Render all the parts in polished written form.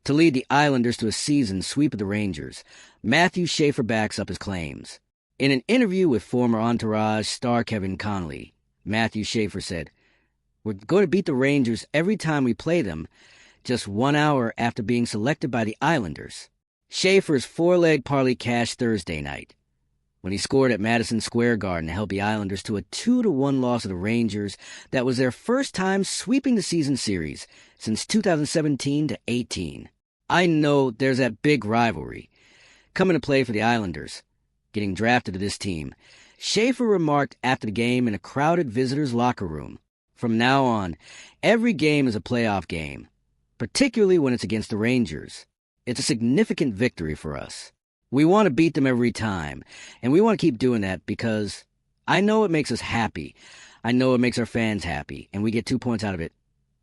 to lead the Islanders to a season sweep of the Rangers. Matthew Schaefer backs up his claims. In an interview with former Entourage star Kevin Connolly, Matthew Schaefer said, "We're going to beat the Rangers every time we play them, just 1 hour after being selected by the Islanders." Schaefer's four-leg parlay cashed Thursday night when he scored at Madison Square Garden to help the Islanders to a 2-1 loss to the Rangers that was their first time sweeping the season series since 2017-18. I know there's that big rivalry coming to play for the Islanders, getting drafted to this team. Schaefer remarked after the game in a crowded visitors' locker room, "From now on, every game is a playoff game, particularly when it's against the Rangers. It's a significant victory for us. We want to beat them every time, and we want to keep doing that because I know it makes us happy. I know it makes our fans happy, and we get 2 points out of it."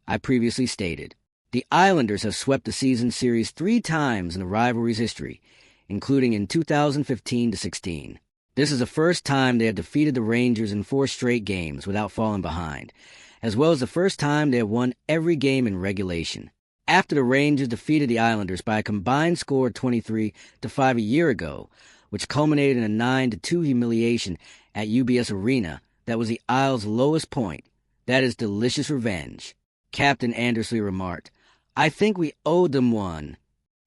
I previously stated, the Islanders have swept the season series 3 times in the rivalry's history, including in 2015-16. This is the first time they have defeated the Rangers in 4 straight games without falling behind, as well as the first time they have won every game in regulation. After the Rangers defeated the Islanders by a combined score of 23-5 a year ago, which culminated in a 9-2 humiliation at UBS Arena that was the Isles' lowest point. That is delicious revenge. Captain Andersley remarked, "I think we owed them one.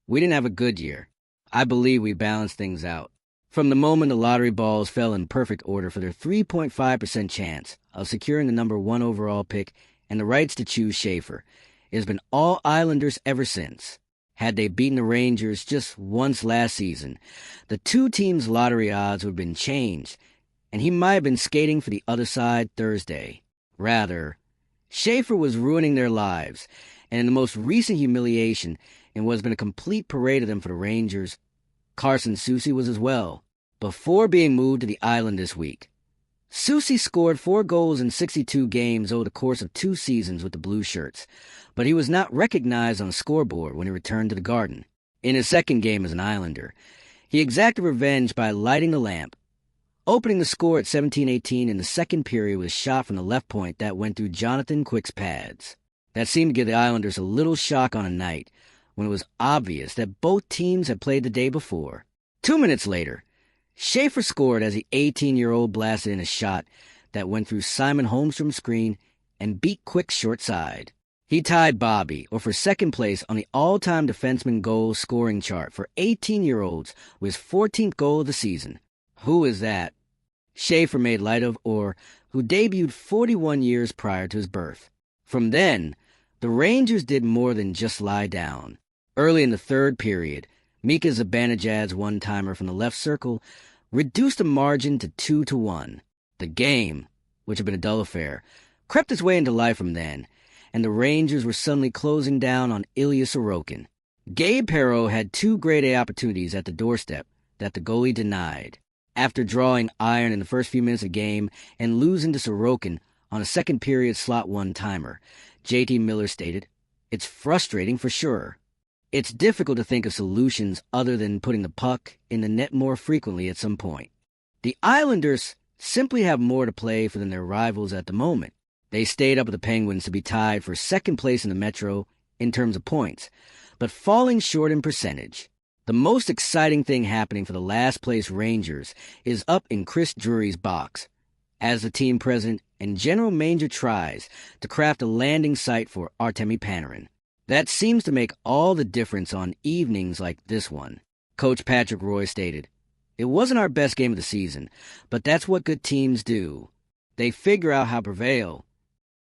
We didn't have a good year. I believe we balanced things out." From the moment the lottery balls fell in perfect order for their 3.5% chance of securing the number 1 overall pick and the rights to choose Schaefer, it has been all Islanders ever since. Had they beaten the Rangers just once last season, the 2 teams' lottery odds would have been changed, and he might have been skating for the other side Thursday. Rather, Schaefer was ruining their lives, and in the most recent humiliation, in what has been a complete parade of them for the Rangers, Carson Soucy was as well, before being moved to the island this week. Soucy scored 4 goals in 62 games over the course of 2 seasons with the Blue Shirts, but he was not recognized on the scoreboard when he returned to the Garden. In his second game as an Islander, he exacted revenge by lighting the lamp, opening the score at 17-18 in the second period with a shot from the left point that went through Jonathan Quick's pads. That seemed to give the Islanders a little shock on a night when it was obvious that both teams had played the day before. 2 minutes later, Schaefer scored as the 18-year-old blasted in a shot that went through Simon Holmstrom's screen and beat Quick's short side. He tied Bobby, or for second place on the all-time defenseman goal scoring chart for 18-year-olds with his 14th goal of the season. Who is that? Schaefer made light of, or who debuted 41 years prior to his birth. From then, the Rangers did more than just lie down. Early in the third period, Mika Zibanejad's one-timer from the left circle reduced the margin to 2-1. The game, which had been a dull affair, crept its way into life from then, and the Rangers were suddenly closing down on Ilya Sorokin. Gabe Perreault had 2 grade A opportunities at the doorstep that the goalie denied. After drawing iron in the first few minutes of the game and losing to Sorokin on a second-period slot one-timer, J.T. Miller stated, "It's frustrating for sure. It's difficult to think of solutions other than putting the puck in the net more frequently at some point. The Islanders simply have more to play for than their rivals at the moment. They stayed up with the Penguins to be tied for second place in the Metro in terms of points, but falling short in percentage. The most exciting thing happening for the last-place Rangers is up in Chris Drury's box, as the team president and general manager tries to craft a landing site for Artemi Panarin. That seems to make all the difference on evenings like this one." Coach Patrick Roy stated, "It wasn't our best game of the season, but that's what good teams do. They figure out how to prevail